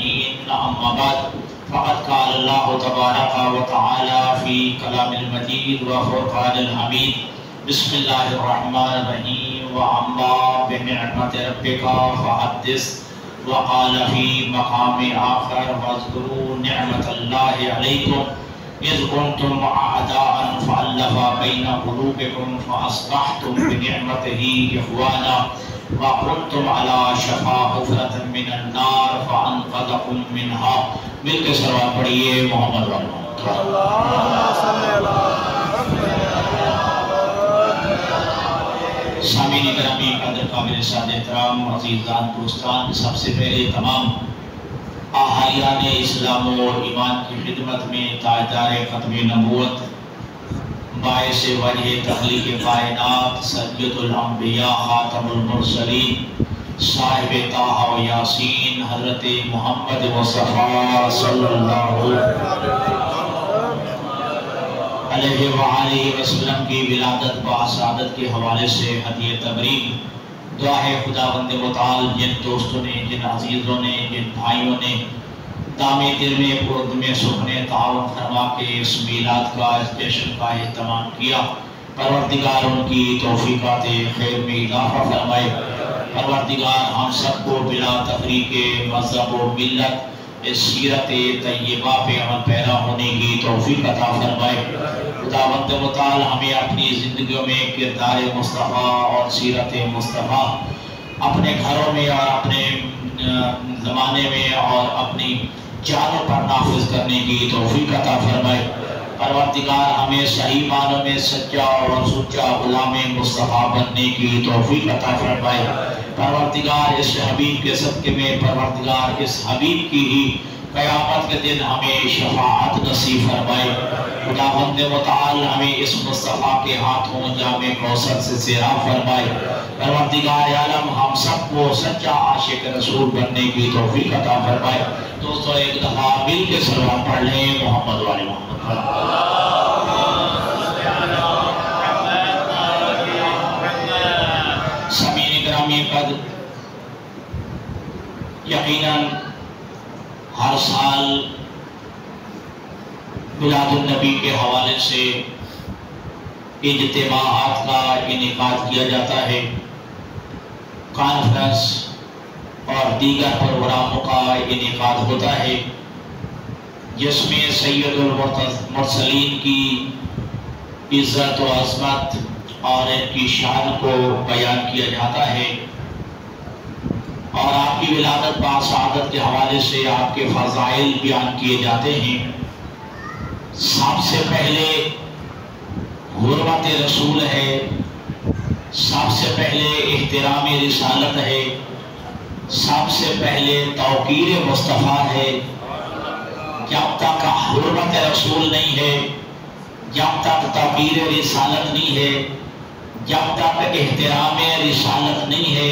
العالمين أما بعد فقد قال الله تبارك وتعالى في كلام المجيد وفرقان الحميد بسم الله الرحمن الرحيم وأما بنعمة ربك فحدث وقال في مقام آخر واذكروا نعمة الله عليكم إذ كنتم أعداء فألف بين قلوبكم فأصبحتم بنعمته إخوانا وكنتم على شفا حفرة من النار فأنقذكم منها. مل کے سلوات پڑھیے محمد سامعین گرامی قدر قابل سعادت احترام عزیزان دوستان، سب سے پہلے تمام احالیان اسلام و ایمان کی خدمت میں تاجدار ختم نبوت باعث وجہ تخلیق کائنات سید الانبیاء خاتم المرسلین صاحب طٰ و یاسین حضرت محمد مصطفیٰ صلی اللہ علیہ وآلہ وسلم کی ولادت باسعادت کے حوالے سے ہدیہ تبریک دعا ہے خداوند متعال جن دوستوں نے، جن عزیزوں نے، جن بھائیوں نے دامِ دل میں پرد میں سکھنے تعاون فرما کے اس میلاد کا، اس جشن کا اہتمام کیا، پروردگار ان کی توفیقات خیر میں اضافہ فرمائے۔ پروردگار ہم سب کو بلا تفریق مذہب و ملت اس سیرت طیبہ پہ عمل پیرا ہونے کی توفیق عطا فرمائے۔ خداوند متعال ہمیں اپنی زندگیوں میں کردار مصطفیٰ اور سیرت مصطفیٰ اپنے گھروں میں اور اپنے زمانے میں اور اپنی جانوں پر نافذ کرنے کی توفیق عطا فرمائے۔ پروردگار ہمیں صحیح معنوں میں سچا اور سچا غلام مصطفیٰ بننے کی توفیق عطا فرمائے۔ پروردگار اس حبیب کے صدقے میں پروردگار اس حبیب کی ہی قیامت کے دن ہمیں شفاعت نصیب فرمائے۔ خداوند متعال ہمیں اس مصطفیٰ کے ہاتھوں جام کوثر سے سیراب فرمائے۔ پروردگار عالم ہم سب کو سچا عاشق رسول بننے کی توفیق عطا فرمائے۔ دوستو ایک دفعہ مل کے صلوات پڑھ لیں محمد والے محمد۔ سامعین گرامی قدر، یقیناً ہر سال میلاد النبی کے حوالے سے اجتماعات کا انعقاد کیا جاتا ہے، کانفرنس اور دیگر پروگراموں کا انعقاد ہوتا ہے، جس میں سید المرسلین کی عزت و عظمت اور ان کی شان کو بیان کیا جاتا ہے، اور آپ کی ولادت باسعادت کے حوالے سے آپ کے فضائل بیان کیے جاتے ہیں۔ سب سے پہلے حرمت رسول ہے، سب سے پہلے احترام رسالت ہے، سب سے پہلے توقیر مصطفیٰ ہے۔ جب تک حرمت رسول نہیں ہے، جب تک توقیر رسالت نہیں ہے، جب تک احترام رسالت نہیں ہے،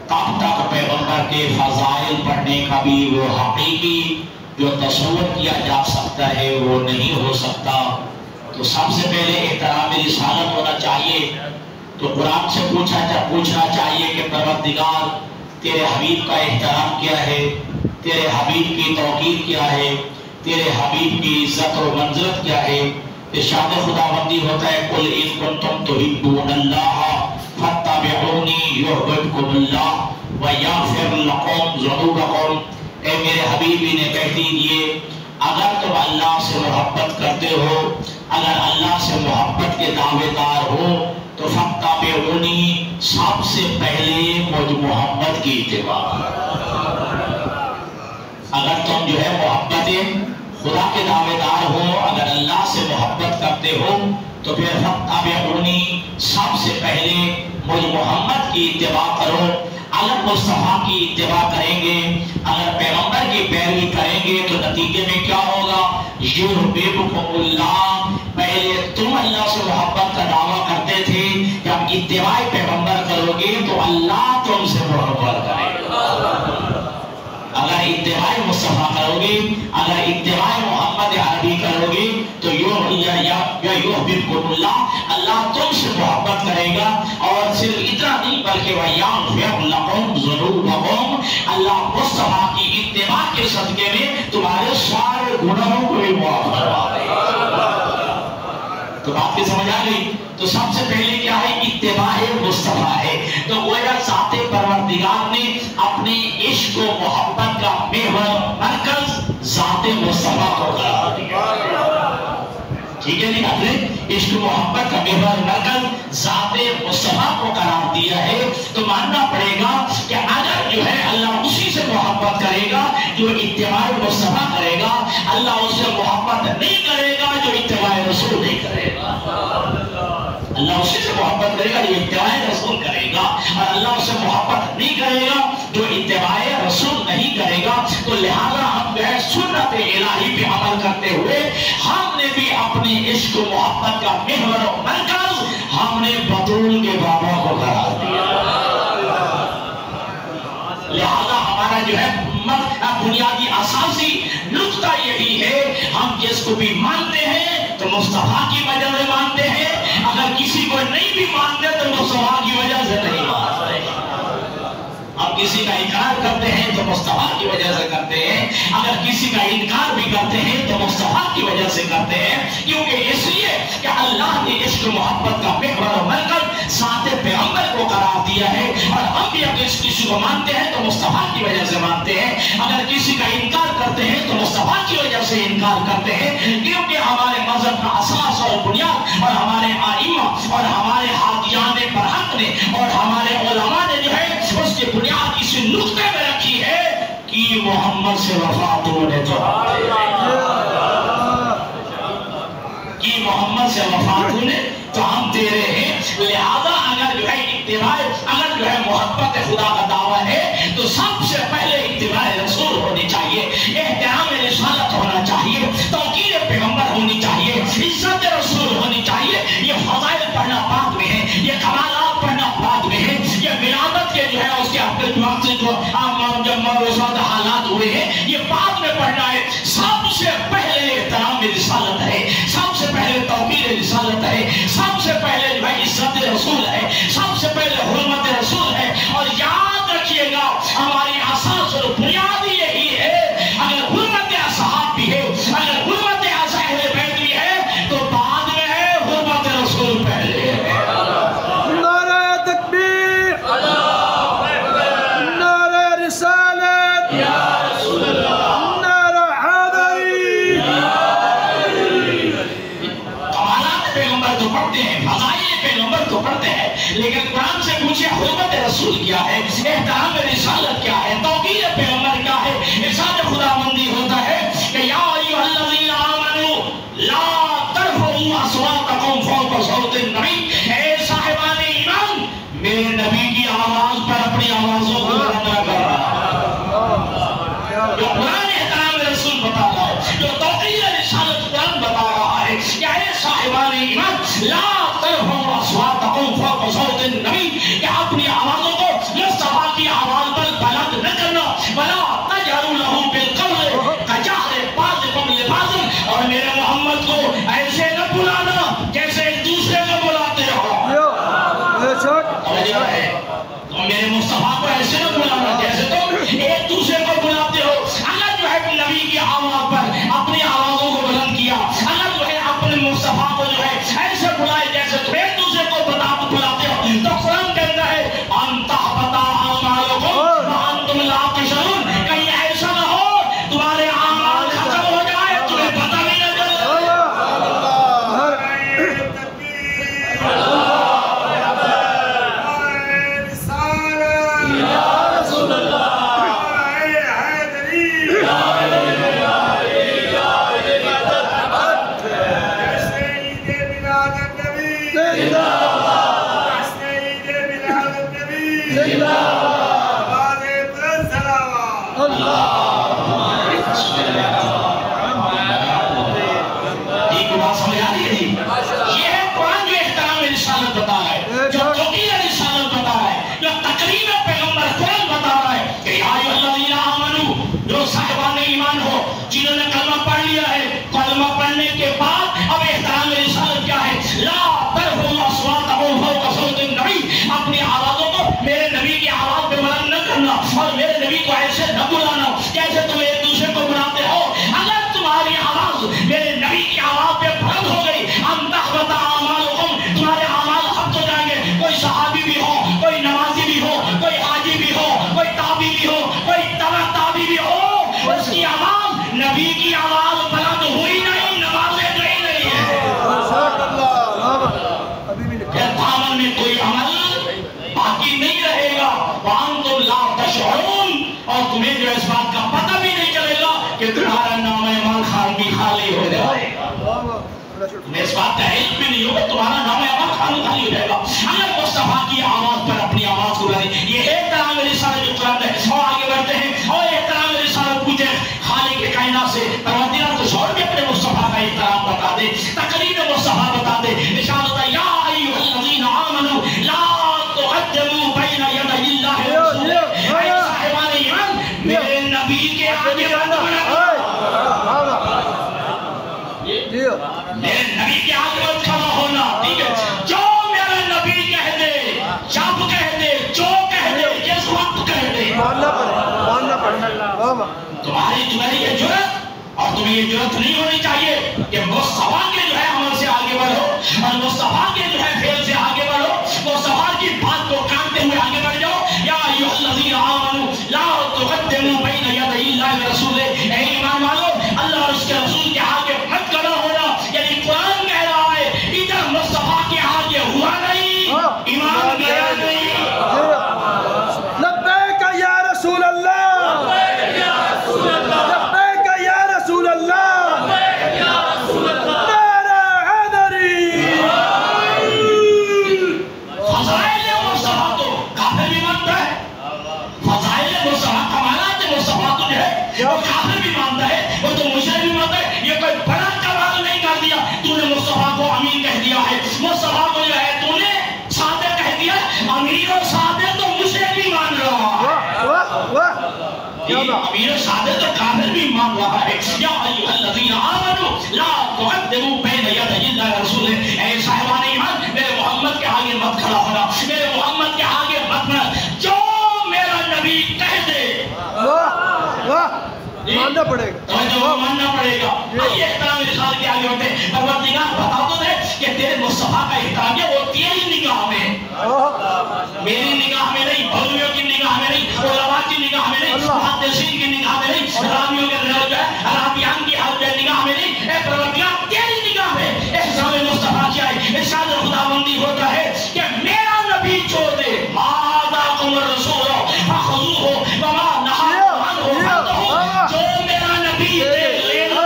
تب تک پیغمبر کے فضائل پڑھنے کا بھی وہ حقیقی جو تصور کیا جا سکتا ہے وہ نہیں ہو سکتا۔ تو سب سے پہلے احترام رسالت ہونا چاہیے۔ تو قرآن سے پوچھنا چاہیے کہ پروردگار تیرے حبیب کا احترام کیا ہے، تیرے حبیب کی توقیر کیا ہے، تیرے حبیب کی عزت و منزلت کیا ہے۔ ارشاد خداوندی ہوتا ہے قل ان کنتم تحبون اللہ فاتبعونی یحببکم اللہ ویغفر لکم ذنوبکم۔ اے میرے حبیب انہیں کہہ دیجئے اگر تم اللہ سے محبت کرتے ہو، اگر اللہ سے محبت کے دعوے دار ہو تو فاتبعونی، سب سے پہلے مجھ محمد کی اتباع۔ اگر تم جو ہے محبت خدا کے دعوے دار ہو، اگر اللہ سے محبت کرتے ہو تو پھر فاتبعونی، سب سے پہلے مجھ محمد کی اتباع کرو۔ اگر مصطفیٰ کی اتباع کریں گے، اگر پیغمبر کی پیروی کریں گے تو نتیجے میں کیا ہوگا؟ یحببکم اللہ، پہلے تم اللہ سے محبت کا دعویٰ کرتے تھے، جب اتباع پیغمبر کرو گے تو اللہ تم سے محبت کرے گا۔ اگر اتباع مصطفیٰ کرو گے، اگر اتباع محمد عربی کرو گے تو یحببکم اللہ، اللہ تم سے محبت کرے گا۔ اور صرف اتنا نہیں بلکہ وَيَغْفِرْ لَكُمْ ذُنُوبَكُمْ، اللہ مصطفیٰ کی اتباع کے صدقے میں تمہارے سارے گناہوں کو بھی معاف کروا دے۔ تو بات کی سمجھ آ گئی؟ تو سب سے پہلے کیا ہے؟ اتباع مصطفیٰ ہے۔ تو گویا ذات پروردگار نے اپنے عشق و محبت کا محور مرکز ذات مصطفیٰ کو قرار دیا۔ ٹھیک ہے نہیں؟ اپنے عشق و محبت کا محور مرکز ذات مصطفیٰ کو قرار دیا ہے۔ تو ماننا پڑے گا کہ اگر جو ہے اللہ اسی سے محبت کرے گا جو اتباع مصطفیٰ کرے گا، اللہ اس سے محبت نہیں کرے گا جو اتباع رسول نہیں کرے گا۔ اللہ اسی سے محبت کرے گا جو اتباع رسول کرے گا، اور اللہ اس سے محبت نہیں کرے گا جو اتباع رسول نہیں کرے گا۔ تو لہذا ہم جو ہے سنت الہی پہ عمل کرتے ہوئے ہم نے بھی اپنے عشق و محبت کا محور و مرکز ہم نے بطول کے بابا کو قرار دیا۔ لہذا ہمارا جو ہے بنیادی اساسی نقطہ یہی ہے، ہم جس کو بھی مانتے ہیں تو مصطفیٰ کی وجہ سے مانتے ہیں، اگر کسی کو نہیں بھی مانتے تو مصطفیٰ کی وجہ سے نہیں مانتے۔ ہم کسی کا انکار کرتے ہیں تو مصطفیٰ کی وجہ سے کرتے ہیں، اگر کسی کا انکار بھی کرتے ہیں تو مصطفیٰ کی وجہ سے کرتے ہیں، کیونکہ اس لیے کہ اللہ نے عشق و محبت کا محور و مرکز ذات پیغمبر کو قرار دیا ہے، اور ہم بھی اگر کسی کو مانتے ہیں تو مصطفیٰ کی وجہ سے مانتے ہیں، اگر کسی کا انکار کرتے ہیں تو مصطفیٰ کی وجہ سے انکار کرتے ہیں، کیونکہ ہمارے مذہب کا اساس اور بنیاد اور ہمارے ائمہ اور ہمارے حاکیان برحق نے اور ہمارے علماء نے جو ہے اس کی بنیاد اسی نقطے میں رکھی ہے کہ محمد سے وفا تو نے تو کہ محمد سے وفا تو نے تو ہم تیرے ہیں۔ لہذا اگر جو ہے اتباع، اگر جو ہے محبت خدا کا دعویٰ ہے تو سب سے پہلے اتباع رسول ہونی چاہیے، احترام رسالت ہونا چاہیے، توقیر پیغمبر ہونی چاہیے، عزت رسول ہونی چاہیے۔ یہ فضائل پڑھنا پاک میں ہے، یہ کمالات پڑھنا پاک میں ہے، یہ ولادت کے جو ہے اس کے اپنے وقت سے جو جب موجود حالات ہوئے ہیں یہ بعد میں پڑھنا ہے۔ سب سے پہلے احترام رسالت ہے، سب سے پہلے توقیر رسالت ہے، سب سے پہلے جو ہے عزت رسول ہے، سب سے پہلے حرمت رسول ہے۔ اور یاد رکھیے گا ہماری اساس اور بنیاد یہی ہے، اگر حرمت اصحاب بھی ہے، اگر حرمت اہل بیت بھی ہے تو بعد میں ہے، حرمت رسول پہلے ہے۔ نعرہ تکبیر، نعرہ رسالت، نعرہ حیدری۔ کمالات پیغمبر تو پڑھتے ہیں، فضائل پیغمبر تو پڑھتے ہیں، لیکن قرآن سے پوچھے حرمت رسول کیا ہے، احترام رسالت کیا ہے، توقیر پیغمبر کیا ہے؟ ارشاد خداوندی ہوتا ہے کہ یا ایھا الذین آمنوا لا ترفعوا اصواتکم فوق صوت النبی، اے صاحبان ایمان میرے نبی کی آواز پر اپنی آوازوں کو بلند نہ کرنا۔ جو قرآن احترام رسول بتا رہا ہے، جو توقیر رسالت قرآن بتا رہا ہے کہ اے صاحبان ایمان لا ترفعوا اصواتکم فوق صوت النبی، کہ اپنی آوازوں کو مصطفیٰ کی آواز پر بلند نہ کرنا، ولا تجہروا لہ بالقول کجہر بعضکم لبعض، اور میرے محمد کو ایسے نہ بلانا جیسے ایک دوسرے کو بلاتے ہو۔ توجہ ہے، تم میرے مصطفیٰ کو ایسے نہ بلانا جیسے تم ایک دوسرے کو بلاتے ہو۔ اگر جو ہے نبی کی آواز پر اپنی آوازوں کو بلند کیا، اگر جو ہے اپنے مصطفیٰ کو جو ہے ایسے بلائے جیسے تم ایک دوسرے کو بلاتے ہو، تو قرآن کہتا ہے ان تحبط اعمالکم وانتم لا تشعرون، کہیں ایسا نہ ہو تمہارے اعمال ختم ہو جائے تمہیں پتہ بھی نہ چلے۔ جنہوں نے کلمہ پڑھ لیا ہے، کلمہ پڑھنے کے بعد اب احترام رسالت کیا ہے؟ لا ترفعوا اصواتکم فوق صوت النبی، اپنی آوازوں کو میرے نبی کی آواز پہ بلند نہ کرنا، اور میرے نبی کو ایسے نہ بلانا جیسے تم ایک دوسرے کو اس کی آواز نبی کی آواز بلند ہوئی نہیں، نمازیں گئی نہیں ہے۔ دامن میں کوئی عمل باقی نہیں رہے گا، وَأَنْتُمْ لَا تَشْعُرُونَ، اور تمہیں جو اس بات کا پتہ بھی نہیں چلے گا کہ تمہارا نام اعمال خانگی خالی ہو جائے گا، تمہیں اس بات کا علم بھی نہیں ہوگا، تمہارا نام اعمال خانگی خالی ہو جائے گا۔ اگر مصطفیٰ کی آواز پر اپنی آواز کو لائیں، یہ احترام رسالت جو قرآن ہے، اور آگے بڑھتے ہیں اور احترام رسالت پوچھیں خالق کائنات سے، پروردگار کچھ اور بھی اپنے مصطفیٰ کا احترام بتا دے، تقریر مصطفیٰ بتا دے، ارشاد ہوتا ہے یا ایھا الذین آمنوا لا تقدموا بین یدی اللہ ورسولہ، اے صاحبان ایمان میرے نبی کے آگے مت بڑھو، میرے نبی کے آگے مت کھڑا ہونا، ٹھیک ہے؟ جو میرا نبی کہہ دے، جب کہہ دے، جو کہہ دے، جس وقت کہہ دے، تمہاری یہ جرت، اور تمہیں یہ جرت نہیں ہونی چاہیے کہ مصطفیٰ کے جو ہے عمل سے آگے بڑھو اور مصطفیٰ کے جو ہے فعل سے آگے بڑھو، مصطفیٰ کی بات کو کانتے ہوئے آگے بڑھ جاؤ۔ یا ایھا الذین آمنوا لا تقدموا بین یدی اللہ ورسولہ، اے ایمان والو اللہ اور اس کے رسول کے آگے مت کھڑا ہونا، یعنی قرآن کہہ رہا ہے ادھر مصطفیٰ کے آگے ہوا نہیں، ایمان گیا نہیں۔ لبیک یا رسول اللہ، لبیک یا رسول اللہ، نعرہ حیدری۔ فضائل مصطفیٰ تو کافر بھی مانتا ہے، فضائل مصطفیٰ کمالات مصطفیٰ تو جو ہے وہ کافر بھی مانتا ہے، وہ تو مشرک بھی مانتا ہے۔ یہ کوئی بڑا کمال نہیں کر دیا، تو نے مصطفیٰ کو امین کہہ دیا ہے، مصطفیٰ کو جو ہے تو نے صادق کہہ دیا، امین اور صادق تو مشرک بھی مان رہا ہے، امین اور صادق تو کافر بھی مان رہا ہے۔ یا ایھا الذین آمنوا لا تقدموا بین یدی اللہ ورسولہ، اے صاحبان ایمان میرے محمد کے آگے مت کھڑا ہونا، میرے محمد کے آگے مت بڑھنا، جو میرا نبی کہہ دے ماننا پڑے گا، تو ماننا پڑے گا۔ آئیے احترام رسالت کے آگے ہوتے ہیں، پروردگار بتا تو دے کہ تیرے مصطفیٰ کا احترام ہے وہ تیری نگاہ میں، میری نگاہ میں نہیں، بھولویوں کی نگاہ میں نہیں، علماء کی نگاہ میں نہیں، محدثین کی نگاہ میں نہیں، رامیوں کے رابیان کی نگاہ میں نہیں، اے پروردگار تیری نگاہ میں احسان مصطفیٰ کیا ہے؟ ارشاد خداوندی ہوتا ہے کہ میرا نبی چھوڑ دے، ما آتاکم الرسول فخذوہ وما نہاکم عنہ فانتہوا، جو میرا نبی دے لے لو،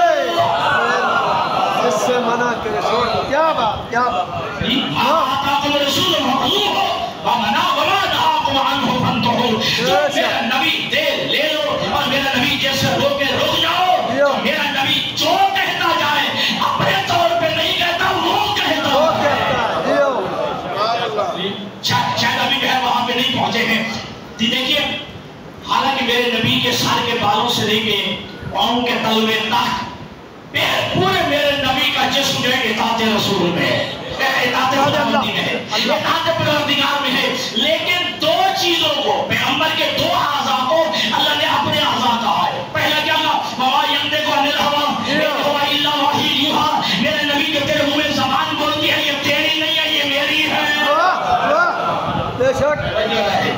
اس سے منع کرے چھوڑ دو۔ کیا بات، کیا بات، ما آتاکم الرسول فخذوہ وما نہاکم عنہ فانتہوا، جو میرا نبی دے لے لو، اور میرا نبی جیسے روکے رک جاؤ، میرا نبی جو کہتا جائے اپنے طور پہ نہیں کہتا، وہ کہتا ہے۔ شاید ابھی جو ہے وہاں پہ نہیں پہنچے ہیں، دیکھیے حالانکہ میرے نبی کے سر کے بالوں سے لے کے پاؤں کے تلوے تک پورے میرے نبی کا جسم جو ہے اطاعت رسول میں ہے، اطاعت خداوندی میں ہے، اطاعت پروردگار میں ہے، لیکن دو چیزوں کو، پیغمبر کے دو اعضاء کو اللہ نے اپنے اعضاء کہا ہے۔ پہلا کیا کہا؟ وَمَا يَنطِقُ عَنِ الْهَوَىٰ إِنْ هُوَ إِلَّا وَحْيٌ يُوحَىٰ، میرے نبی کے تیرے منہ میں زبان بولتی ہے، یہ تیری نہیں ہے، یہ میری ہے۔ بے شک،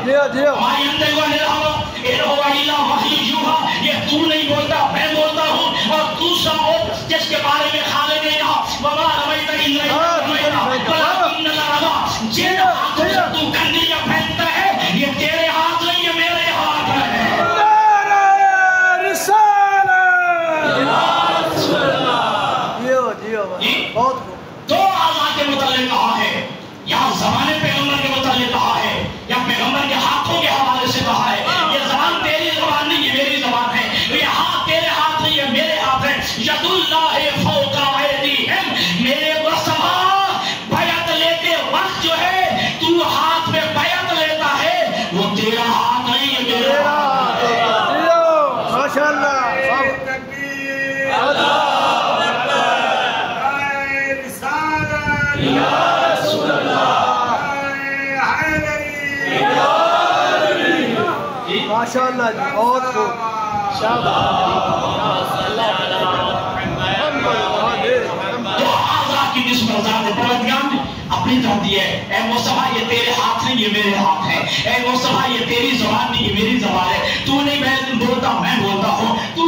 جیو جیو، وَمَا يَنطِقُ عَنِ الْهَوَىٰ إِنْ هُوَ إِلَّا وَحْيٌ يُوحَىٰ، یہ تو نہیں بولتا، میں بولتا ہوں، اور دوسرا اور جس کے بارے میں خالق نے کہا وَمَا رَمَيْتَ إِذْ رَمَيْتَ وَلَٰكِنَّ اللَّهَ رَمَىٰ، جن ہاتھوں سے تو کنڈیاں پھینکتا ہے یہ تیرے ہاتھ نہیں، یہ میرے ہاتھ ہے۔ نعرہ رسالت، جیو جیو، بہت خوب۔ دو اعضاء کے متعلق کہا ہے، یہاں زبان پیغمبر کے متعلق کہا ہے، یا پیغمبر کے ہاتھوں کے حوالے سے کہا ہے، یہ زبان تیری زبان نہیں، یہ میری زبان ہے، یہ ہاتھ تیرے ہاتھ نہیں، یہ میرے ہاتھ ہے۔ ید اللہ فوق ایدیہم، میرے مصطفیٰ بیعت لیتے وقت جو ہے تو ہاتھ میں بیعت لیتا ہے، وہ تیرا ہاتھ نہیں، یہ میرا ہاتھ ہے۔ جیو، ماشاءاللہ، ماشاءاللہ جی، بہت خوب، دو اعضاء کی نسبت ذات پروردگار نے اپنی طرف دی ہے، اے مصطفیٰ یہ تیرے ہاتھ نہیں، یہ میرے ہاتھ ہے، اے مصطفیٰ یہ تیری زبان نہیں، یہ میری زبان ہے، تو نہیں میں بولتا، میں بولتا ہوں، تو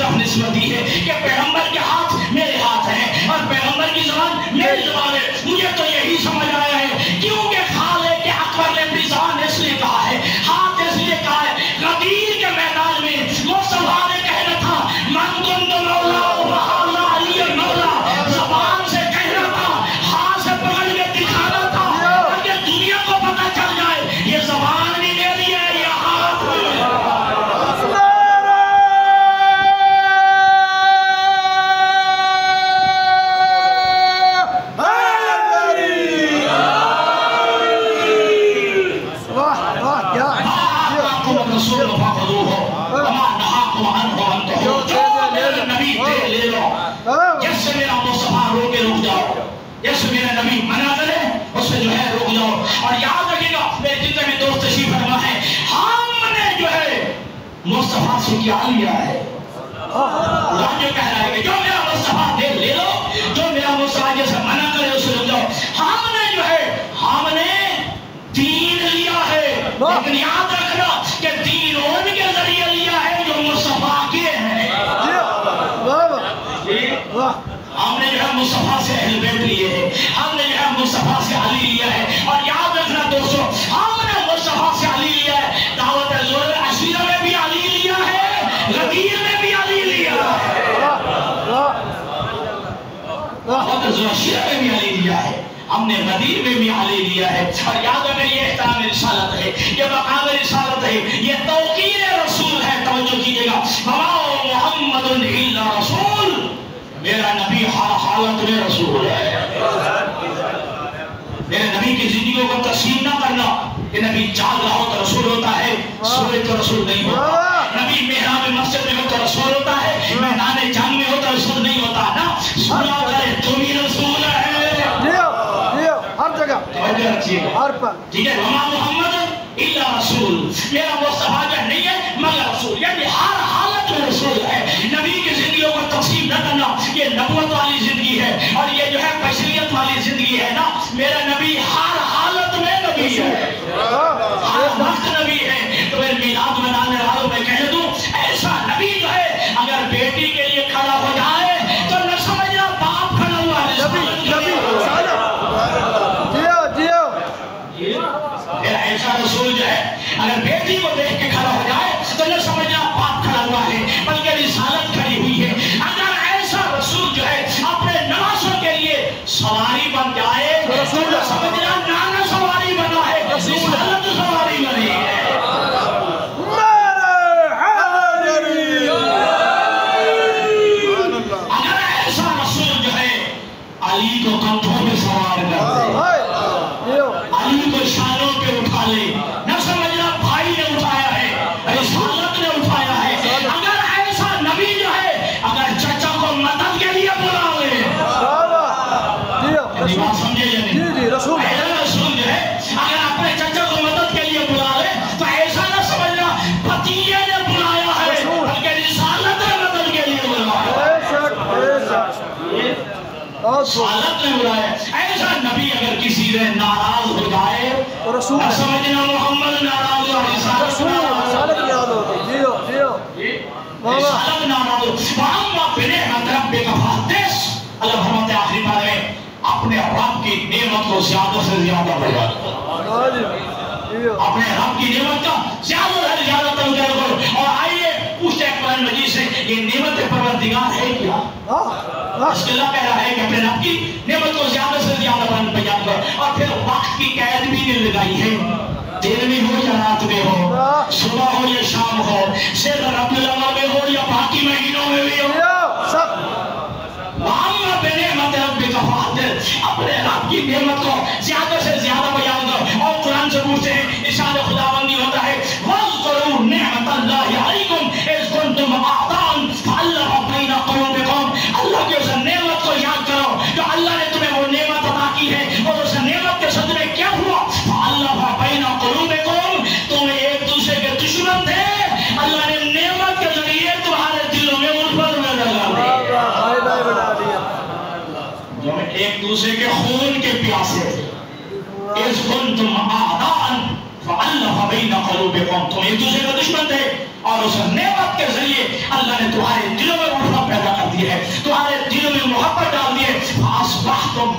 طرف نسبت دی ہے کہ پیغمبر کے ہاتھ میرے ہاتھ ہیں اور پیغمبر کی زبان میری زبان ہے. مجھے تو یہی سمجھ آیا ہے کیونکہ خالق اکبر نے اپنی زبان اس لیے کہا ہے, ہاتھ اس لیے کہا ہے. غدیر کے میدان میں مصطفیٰ نے کہنا تھا من کنت مولا وحالا علی مولا, زبان سے کہنا تھا, ہاتھ سے پکڑ کے دکھانا تھا تاکہ دنیا کو پتہ چل جائے یہ زبان بھی میری ہے, یہ ہاتھ بھی میری ہے. جیسے میرا مصطفیٰ رو کے رک جاؤ, جیسے میرا نبی منع کرے اس سے جو ہے رک جاؤ. اور یاد رکھیے گا میرے جتنے بھی دوست تشریف فرما ہے, ہم نے جو ہے مصطفیٰ سے کیا لیا ہے. قرآن جو کہہ رہا ہے کہ جو میرا مصطفیٰ دے لے لو, جو میرا مصطفیٰ جیسے منع کرے اس سے رک جاؤ. ہم نے جو ہے ہم نے دین لیا ہے, لیکن یاد رکھنا کہ دین ان کے ذریعے لیا ہے جو مصطفیٰ کے ہیں. ہم نے جو ہے مصطفیٰ سے اہل بیت لیے ہیں, ہم نے جو ہے مصطفیٰ سے علی لیا ہے. اور یاد رکھنا دوستو, ہم نے مصطفیٰ سے علی لیا ہے. دعوت ظہور عشیرہ میں بھی علی لیا ہے, غدیر میں بھی علی لیا ہے, دعوت ظہور عشیرہ میں بھی علی لیا ہے, ہم نے غدیر میں بھی علی لیا ہے. اور یاد رکھنا یہ احترام رسالت ہے, یہ مقام رسالت ہے, یہ توقیر رسول ہے. توجہ کیجئے گا, وما محمد الا رسول, میرا نبی ہر حالت میں رسول ہے. میرے نبی کی زندگیوں کو تقسیم نہ کرنا کہ نبی جاگ رہا ہو تو رسول ہوتا ہے, سوئے تو رسول نہیں ہوتا. نبی محراب مسجد میں ہو تو رسول ہوتا ہے, میدان جنگ میں ہو تو رسول نہیں ہوتا نا. سنا کرے تم ہی رسول ہے. ہر جگہ توجہ رکھیے گا, ہر پر ٹھیک ہے. وما محمد الا رسول, میرا مصطفیٰ جو نہیں ہے مگر رسول, یعنی ہر حالت میں رسول ہے. نبی کی زندگیوں کو تقسیم نہ کرنا, یہ نبوت والی زندگی ہے اور یہ جو ہے بشریت والی زندگی ہے نا. میرا نبی ہر حالت میں نبی ہے, ہر وقت نبی ہے. تو میرے میلاد منانے والوں میں کہہ دوں, ایسا نبی جو ہے اگر بیٹی کے لیے کھڑا ہو جائے تو نہ سمجھنا باپ کھڑا ہوا ہے. ایسا رسول جو ہے اگر بیٹی کو دیکھ کے کھڑا ہو جائے تو نہ سمجھنا باپ کھڑا ہوا ہے, بلکہ رسالت کھڑی ہوئی ہے. اگر ایسا رسول جو ہے اپنے نوازوں کے لیے سواری بن جائے تو نہ سمجھنا نانا سواری بنا ہے, رسالت سواری بنی ہے. اگر ایسا رسول جو ہے علی کو کندھوں میں سوار کر دے, علی کو شانوں پہ اٹھا لے, نہ سمجھنا بھائی نے اٹھایا ہے, رسالت نے اٹھایا ہے. اگر ایسا نبی جو ہے اگر چچا کو مدد کے لیے بلا لے, بات سمجھے یا نہیں, رسول جو ہے اگر اپنے چچا کو مدد کے لیے بلا لے تو ایسا نہ سمجھنا بھتیجے نے بلایا ہے, بلکہ رسالت نے مدد کے لیے بلایا ہے. رسالت نے بلایا. ایسا نبی اگر کسی سے ناراض ہو جائے نہ سمجھنا محمد ناراض ہو, رسالت ناراض ہو, رسالت ناراض ہو. وَأَمَّا بِنِعْمَةِ رَبِّكَ فَحَدِّثْ, اللہ فرماتے ہیں آخری بار میں اپنے رب کی نعمت کو زیادہ سے زیادہ بیان کرو, اپنے رب کی نعمت کا زیادہ سے زیادہ تذکرہ کرو. اور آئیے پوچھتے ہیں قرآن مجید سے, یہ نعمت پروردگار ہے کیا؟ اس کے اللہ کہہ رہا ہے کہ اپنے رب کی نعمت کو زیادہ سے زیادہ بیان کرو. اور پھر وقت کی قید بھی نے لگائی ہے, دن میں ہو یا رات میں ہو, صبح ہو یا شام ہو, صرف رب الاول میں ہو یا باقی مہینوں میں بھی ہو. اپنے رب کی نعمت کو زیادہ سے زیادہ بیان کرو. اور قرآن سے پوچھتے ہیں, ارشاد خداوندی ہوتا ہے وَاذْكُرُوا نِعْمَةَ اللَّهِ عَلَيْكُمْ إِذْ كُنْتُمْ أَعْدَاءً فَأَلَّفَ بَيْنَ قُلُوبِكُمْ. اللہ کے اس نعمت کو یاد کرو جو اللہ نے تمہیں وہ نعمت عطا کی ہے, اور اس نعمت کے صدقے کیا ہوا, فَأَلَّفَ بَيْنَ قُلُوبِكُمْ, تم ایک دوسرے کے دشمن تھے, اللہ نے نعمت کے ذریعے تمہارے دلوں میں الفت میں ڈالا دیا. جو ایک دوسرے کے خون کے پیاسے تھے, اِذْ كُنْتُمْ أَعْدَاءً فَأَلَّفَ بَيْنَ قُلُوبِكُمْ, تم ایک دوسرے کے دشمن تھے اور اس نعمت کے ذریعے اللہ نے تمہارے دلوں میں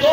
2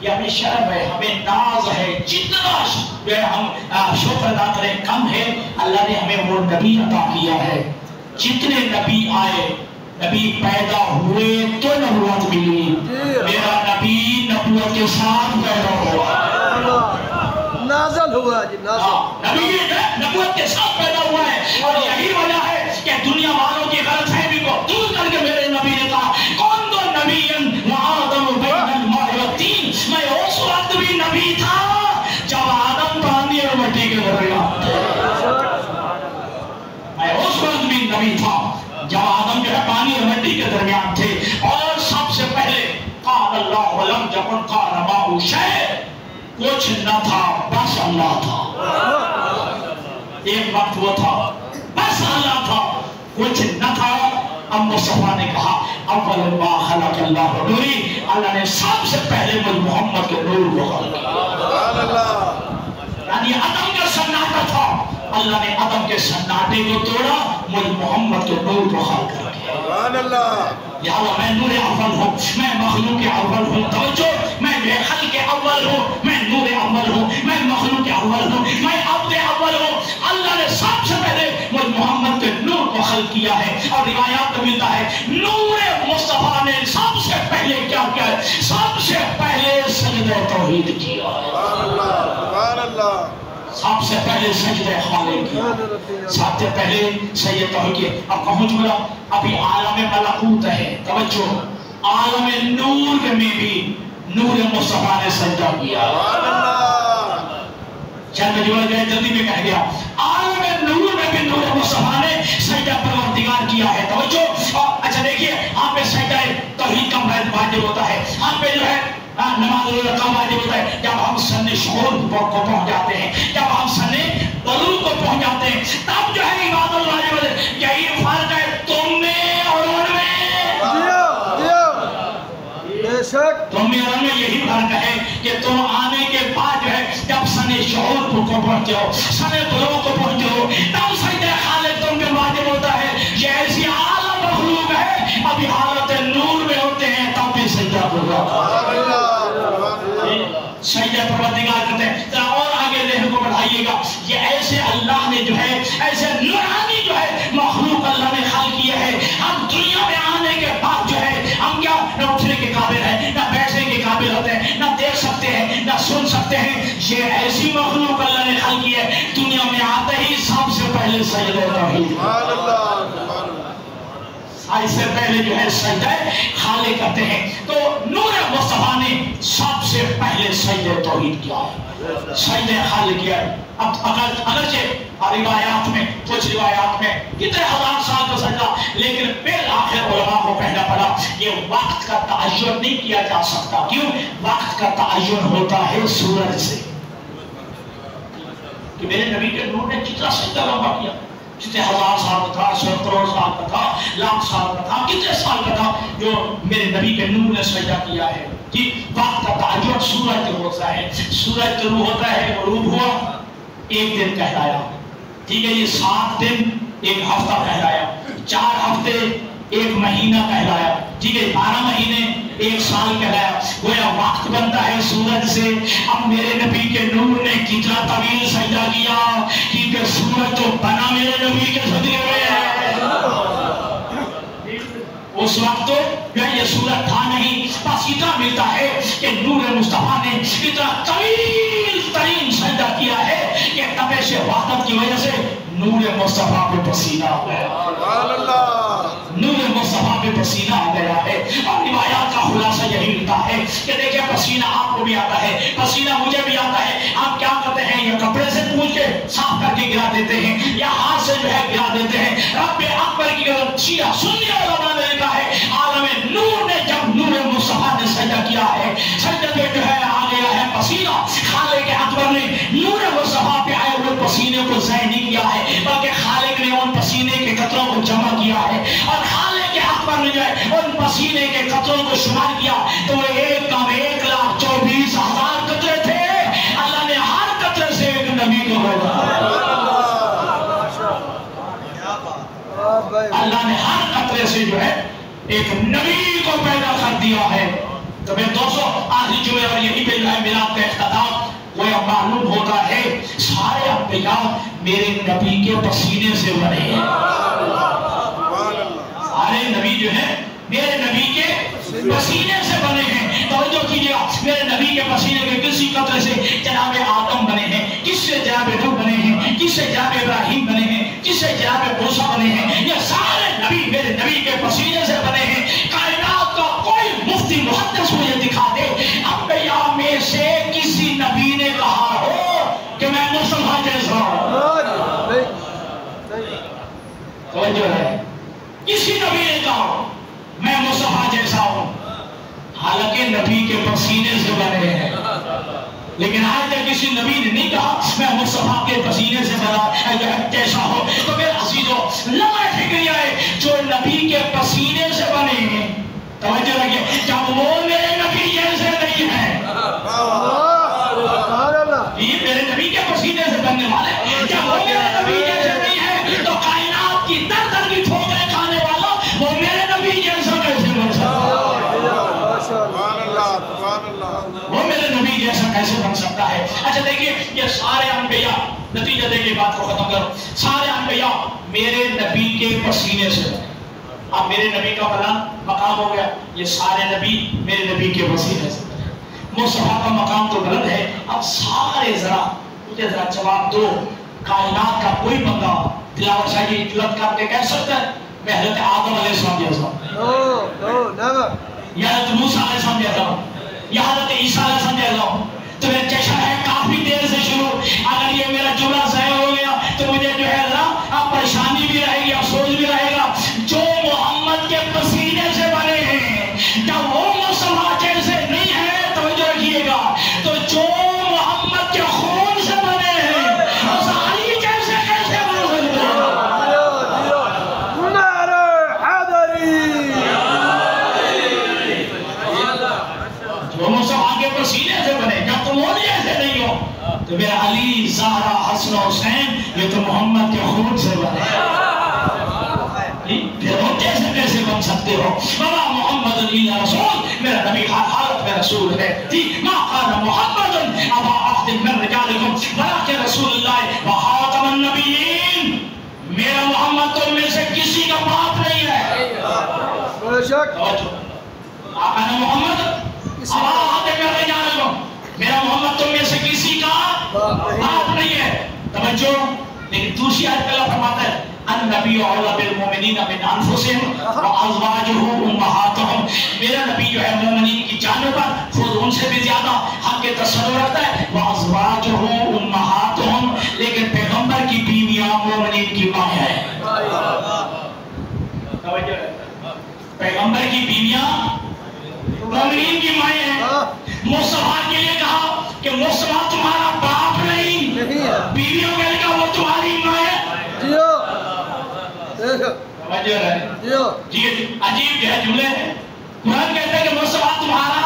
یہ ہمیں شرم ہے، ہمیں ناز ہے، جتنا جو ہے ہم شکر ادا کریں کم ہے۔ اللہ نے ہمیں وہ نبی عطا کیا ہے، جتنے نبی آئے، نبی پیدا ہوئے تو نبوت ملی، میرا نبی نبوت کے ساتھ پیدا ہوا، نازل ہوا جی، نازل نبی نبوت کے ساتھ پیدا ہوا ہے۔ اور یہی وجہ ہے کہ دنیا والوں کی غلط فہمی کو دور کر کے میرے نبی نے کہا کون تو نبی وآدم بین الماء والطین، میں اس وقت بھی نبی تھا جب آدم پانی اور مٹی کے درمیان تھے، میں اس وقت بھی نبی تھا جب آدم جو ہے پانی اور مٹی کے درمیان تھے۔ اور سب سے پہلے قال اللہ ولم یکن قال معه شیء، کچھ نہ تھا بس اللہ تھا، ایک وقت وہ تھا بس اللہ تھا، کچھ نہ تھا۔ اب مصطفیٰ نے کہا اول ما خلق اللہ نوری، اللہ نے سب سے پہلے مجھ محمد کے نور کو خلق کیا، یعنی عدم کا سناٹا تھا، اللہ نے عدم کے سناٹے کو توڑا، مجھ محمد کے نور کو خلق کیا۔ یا اللہ میں نور اول ہوں، میں مخلوق اول ہوں، توجہ، میں بے خلق اول ہوں، میں نور اول ہوں، میں مخلوق اول ہوں، میں عبد اول ہوں۔ اللہ نے سب سے پہلے مجھ محمد کے نور کو خلق کیا ہے۔ اور روایات میں ملتا ہے نور مصطفیٰ نے سب سے پہلے کیا کیا ہے؟ سب سے پہلے سجدہ توحید کیا ہے، سب سے پہلے سجدہ خالق کیا، سب سے پہلے سجدہ توحید کیا۔ اب کہوں چلا ابھی عالم ملکوت ہے، توجہ، عالم نور میں بھی نور مصطفیٰ نے سجدہ کیا، چند جوڑ گئے جلدی میں کہہ گیا، عالم نور میں بھی نور مصطفیٰ نے سجدہ پروردگار کیا ہے، توجہ۔ اچھا دیکھیے ہم پہ سجدہ توحید کا واجب ہوتا ہے، ہم پہ جو ہے نماز روزہ کا واجب ہوتا ہے جب ہم سن شعور کو پہنچ جاتے ہیں، جب ہم سن بلوغ کو پہنچ جاتے ہیں، تب جو ہے عبادت واجب ہوتا ہے۔ یہی فرق ہے تم میں اور ان میں، تم میں اور ان میں یہی فرق ہے کہ تم آنے کے بعد جو ہے جب سن شعور کو پہنچتے ہو، سن بلوغ کو پہنچتے ہو، تب سجدہ خالق تم پہ واجب ہوتا ہے۔ یہ ایسی اعلیٰ مخلوق ہے ابھی حالت نور میں ہوتے ہیں تب بھی سجدہ ہوگا، سجدہ پروردگار کرتے ہیں۔ ذرا اور آگے ذہن کو بڑھائیے گا، یہ ایسے اللہ نے جو ہے ایسے نورانی جو ہے مخلوق اللہ نے خلق کیا ہے۔ ہم دنیا میں آنے کے بعد جو ہے ہم کیا نہ اٹھنے کے قابل ہیں، نہ بیٹھنے کے قابل ہوتے ہیں، نہ دیکھ سکتے ہیں، نہ سن سکتے ہیں۔ یہ ایسی مخلوق اللہ نے خلق کی ہے، دنیا میں آتے ہی سب سے پہلے سجدہ توحید، اس سے پہلے جو ہے سجدہ خالق کرتے ہیں۔ تو نور مصطفیٰ نے سب سے پہلے سجدہ توحید کیا ہے، سجدہ خالق کیا ہے۔ اب اگرچہ روایات میں کچھ روایات میں کتنے ہزار سال کا سجدہ، لیکن بالآخر علماء کو کہنا پڑا یہ وقت کا تعین نہیں کیا جا سکتا، کیوں؟ وقت کا تعین ہوتا ہے سورج سے، کہ میرے نبی کے نور نے کتنا سجدہ لمبا کیا، کتنے ہزار سال کا تھا، 100 کروڑ سال کا تھا، لاکھ سال کا تھا، کتنے سال کا تھا جو میرے نبی کے نور نے سجدہ کیا ہے۔ جی وقت کا تعین سورج سے ہوتا ہے، سورج طلوع ہوتا ہے، غروب ہوا، ایک دن کہلایا، ٹھیک ہے، یہ 7 دن ایک ہفتہ کہلایا، 4 ہفتے ایک مہینہ کہلایا، ٹھیک ہے، 12 مہینے ایک سال کہلایا۔ گویا وقت بنتا ہے سورج سے۔ اب میرے نبی کے نور نے کتنا طویل سجدہ کیا، کیونکہ سورج تو بنا میرے نبی کے صدقے میں ہے۔ اس وقت تو یہ سورج تھا نہیں، بس اتنا ملتا ہے کہ نور مصطفیٰ نے اتنا طویل ترین سجدہ کیا ہے کہ تپش وحدت کی وجہ سے نور مصطفیٰ پہ پسینہ آ گیا، نور مصطفیٰ پہ پسینہ آ گیا ہے۔ اور روایات کا خلاصہ یہی ملتا ہے کہ دیکھیں پسینہ آپ کو بھی آتا ہے، پسینہ مجھے بھی آتا ہے، آپ کیا کرتے ہیں یہ کپڑے سے پوچھ کے صاف کر کے گرا دیتے ہیں یا ہاتھ سے جو ہے گرا دیتے ہیں۔ رب اکبر کی شیعہ سنی علماء نے لکھا ہے عالم نور نے جب نور مصطفیٰ نے سجدہ کیا ہے، سجدہ پہ جو ہے آ گیا ہے پسینہ، خالق اکبر نے نور مصطفیٰ پہ آئے ہوئے پسینے کو ضائع نہیں کیا ہے بلکہ خالق نے ان پسینے کے قطروں کو جمع کیا ہے، اور خالق اکبر نے جو ہے ان پسینے کے قطروں کو شمار کیا تو وہ 1,24,000 قطرے تھے۔ اللہ نے ہر قطرے سے ایک نبی کو پیدا کیا، اللہ نے ہر قطرے سے جو ہے ایک نبی کو پیدا کر دیا ہے۔ تو میں دوستوں آخری جمعے اور یہی پہ جو ہے میلاد کا اختتام وہ معلوم ہوتا ہے سارے انبیاء میرے نبی کے پسینے سے بنے ہیں. سارے نبی جو ہیں میرے نبی کے پسینے سے بنے ہیں. توجہ کیجیے میرے نبی کے پسینے کے کسی قطرے سے جناب آدم بنے ہیں, کس سے جناب نوح بنے ہیں, کس سے جناب ابراہیم بنے ہیں, کس سے جناب موسیٰ بنے ہیں. یہ سارے نبی میرے نبی کے پسینے سے بنے ہیں. کائنات کا کوئی مفتی محدث مجھے دکھا دے انبیاء میں سے کسی نبی نے کہا ہو کہ میں مصطفیٰ جیسا ہوں. توجہ ہے, کسی نبی نے کہا میں مصطفیٰ جیسا ہوں, حالانکہ نبی کے پسینے سے بنے ہیں. لیکن آج تک کسی نبی نے نہیں کہا میں مصطفیٰ کے پسینے سے بنا جیسا ہو. تو میرے عزیزو لمحہ فکریہ ہے جو نبی کے پسینے سے بنے ہیں. توجہ رکھیے جب وہ میرے نبی جیسے نہیں ہیں, یہ میرے نبی کے پسینے سے بننے والے, جب وہ میرے نبی جیسے نہیں ہیں تو کائنات کی در در کی ٹھوکریں کھانے والا وہ میرے نبی جیسا کیسے بن سکتا وہ میرے نبی جیسا کیسے بن سکتا ہے. اچھا دیکھیے یہ سارے انبیاء, نتیجہ دیکھیے بات کو ختم کرو, سارے انبیاء میرے نبی کے پسینے سے بنے. اب میرے نبی کا بلند مقام ہو گیا, یہ سارے نبی میرے نبی کے پسینے سے بنے. مصطفیٰ کا مقام تو بلند ہے. اب سارے مجھے ذرا جواب دو, کائنات کا کوئی بندہ تلاوت شاہی جرأت کر کے کہہ سکتا ہے میں حضرت آدم علیہ السلام جیسا ہوں, یا حضرت موسیٰ علیہ السلام جیسا ہوں, یا حضرت عیسیٰ علیہ السلام جیسا ہوں. تو میرا چشم ہے کافی دیر سے شروع, اگر یہ میرا جملہ ضائع ہو گیا تو مجھے جو ہے ذرا پریشانی بھی رہے گی, افسوس بھی رہے گا. جو محمد کے پسینے سے بنے ہیں جب وہ مصطفیٰ جیسے نہیں ہے, توجہ رکھیے گا, تو جو محمد کے خون سے بنے ہیں اس علی جیسے کیسے بن سکتے ہیں. جو مصطفیٰ کے پسینے سے بنے جب تم وہ جیسے نہیں ہو تو میرا علی, زہرا, حسن و حسین یہ تو محمد کے خون سے بنے ہیں. پھر وہ کیسے کیسے بن سکتے ہو. بابا محمد علی رسول, میرا نبی ہر حالت میں رسول ہے. ما قال محمد ابا عبد من رجالکم ولکن رسول اللہ وخاتم النبیین. میرا محمد تم میں سے کسی کا باپ نہیں ہے. آقا محمد ابا عبد من رجالکم, میرا محمد تم میں سے کسی کا باپ نہیں ہے. توجہ, لیکن دوسری آیت میں اللہ فرماتا ہے النبی اولی بالمؤمنین من انفسہم وازواجہ امہاتہم. میرا نبی جو ہے مومنین کی جانوں پر خود ان سے بھی زیادہ حق کے تصور رکھتا ہے. وازواجہ امہاتہم, لیکن پیغمبر کی بیویاں مومنین کی ماں ہیں. پیغمبر کی بیویاں مومنین کی ماں ہیں. مصطفیٰ کے لیے کہا کہ مصطفیٰ تمہارا باپ نہیں, بیویوں کے لیے کہا وہ تمہاری ماں ہے. جی عجیب جو ہے جملے ہیں. قرآن کہتا ہے کہ مصطفیٰ تمہارا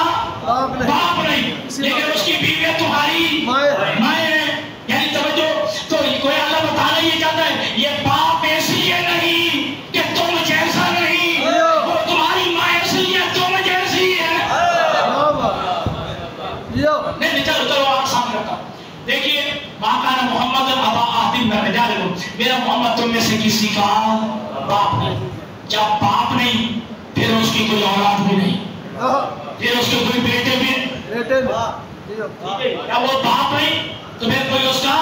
باپ نہیں لیکن اس کی بیویاں تمہاری مائیں ہیں. یعنی توجہ, تو کوئی اللہ بتانا یہ چاہتا ہے یہ باپ اس لیے نہیں کہ تم جیسا نہیں, وہ تمہاری ماں اس لیے تم جیسی ہے. نہیں چلو آپ سامنے رکھا. دیکھیے ما کان محمد ابا احد من رجالکم, میرا محمد تم میں سے کسی کا باپ نہیں. جب باپ نہیں پھر اس کی کوئی اولاد بھی نہیں, پھر اس کے کوئی بیٹے بھی, یا وہ باپ نہیں تو پھر کوئی اس کا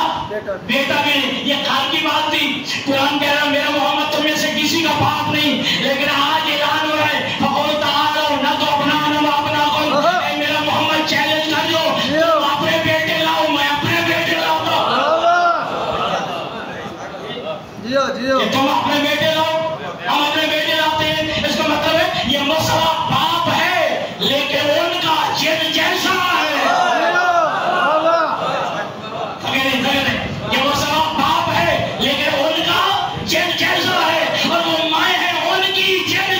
بیٹا بھی نہیں. یہ کال کی بات تھی. قرآن کہہ رہا میرا محمد تم میں سے کسی کا باپ نہیں, لیکن آج اعلان ہو رہا ہے فقل تعالوا ندعو ابناءنا وابناءکم. اے میرا محمد چیلنج کر دو, تم اپنے بیٹے لاؤ میں اپنے بیٹے لاؤں گا. کہ تم اپنے بیٹے لاؤ ہم اپنے بیٹے لاتے ہیں. اس کا مطلب ہے یہ مصطفیٰ باپ ہے لیکن ان کا جن جیسا ہے. یہ مصطفیٰ باپ ہے لیکن ان کا جن جیسا ہے, اور وہ مائیں ہیں ان کی جن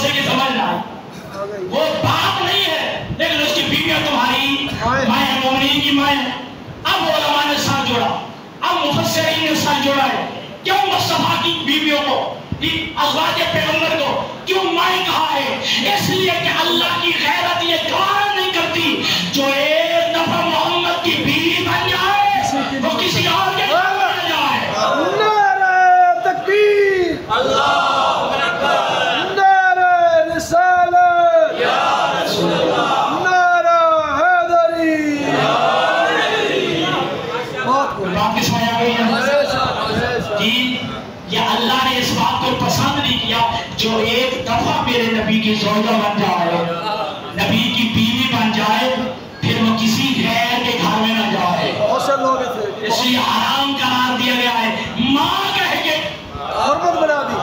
سے کہ سمجھ نہ آئی، وہ باپ نہیں ہے لیکن اس کی بیویاں تمہاری مائیں، مومنین کی مائیں۔ اب علماء نے ساتھ جوڑا، اب مفسرین نے ساتھ جوڑا ہے، کیوں مصطفیٰ کی بیویوں کو، ازواج پیغمبر کو کیوں مائیں کہا ہے؟ اس لیے کہ اللہ کی غیرت یہ گوارا نہیں کرتی جو ایک دفعہ محمد کی بیوی بن جائے وہ کسی اور کے گھر میں نہ جائے۔ نعرہ تکبیر، اللہ اکبر، نعرہ رسالت، نعرہ حیدری۔ بہت خوب، بات کس میں آ گئی ہے؟ جی، یہ اللہ نے اس بات کو پسند نہیں کیا جو ایک دفعہ میرے نبی کی زوجہ بن جائے، نبی کی بیوی بن جائے، پھر وہ کسی غیر کے گھر میں نہ جائے۔ بہت سے لوگ تھے، اس لیے حرام قرار دیا گیا ہے، ماں کہہ کے حرمت بنا دی۔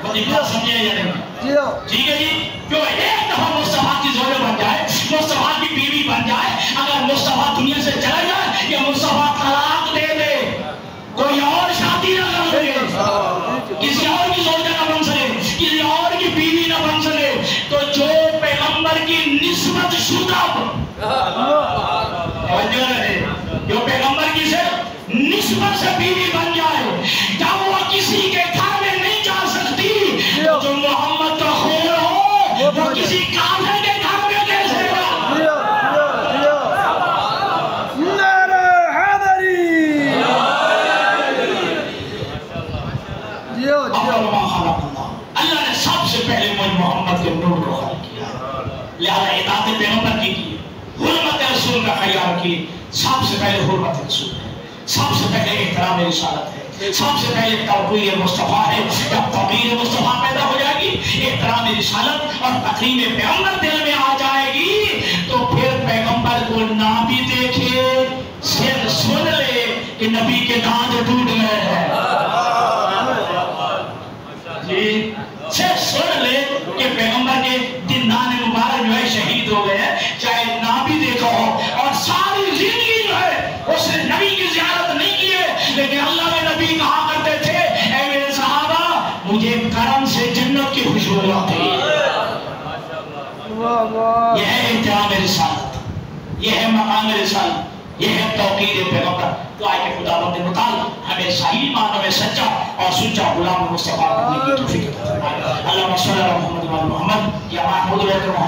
وظیفہ سمجھے یا نہیں؟ جی ہاں، ٹھیک ہے جی، جو ایک دفعہ مصطفیٰ کی زوجہ بن جائے، مصطفیٰ کی بیوی بن جائے، اگر مصطفیٰ دنیا سے چلا جائے یا مصطفیٰ طلاق دے دے، کوئی اور شادی نہ کر سکے، کسی اور کی زوجہ نہ بن سکے، کسی اور کی بیوی نہ بن سکے، تو جو پیغمبر کی نسبت شدہ توجہ رہے، جو پیغمبر کی سے نسبت سے بیوی بن جائے، جب وہ کسی کے گھر میں نہیں جا سکتی، تو جو محمد کا خون ہو وہ کسی کافر کے گھر میں کیسے گا؟ جی ہاں، جی ہاں، جی ہاں۔ نعرہ حیدری، جی ہاں، جی ہاں۔ اول ما خلق اللہ نے سب سے پہلے مجھ محمد کے نور کو خلق کیا، لہذا اطاعت پیغمبر کی حرمت رسول کا خیال کی، سب سے پہلے حرمت رسول ہے، سب سے پہلے احترام رسالت ہے، سب سے پہلے توقیر مصطفیٰ ہے۔ جب توقیر مصطفیٰ پیدا ہو جائے گی، احترام رسالت اور تقریم پیغمبر دل میں آ جائے گی، تو پھر پیغمبر کو نہ بھی دیکھے، صرف سن لے کہ نبی کے دانت ٹوٹ گئے ہیں، جی صرف سن لے کہ پیغمبر کے دندان مبارک جو ہے شہید ہو گئے ہیں، چاہے نہ بھی دیکھا ہو، اور ساری زندگی جو ہے اس نے نبی کی زیارت نہیں کی ہے، لیکن اللہ میں نبی کہا کرتے تھے اے میرے صحابہ مجھے کرم سے جنت کی خوشبو آتی ہے۔ واہ واہ، یہ ہے احترام رسالت، یہ ہے مقام رسالت، یہ ہے توقیر پیغمبر۔ تو آئے کہ خداوند متعال ہمیں صحیح معنوں میں سچا اور سچا غلام مصطفیٰ بننے کی توفیق عطا فرمائے۔ اللہم صلی علی محمد و علی محمد یا محمود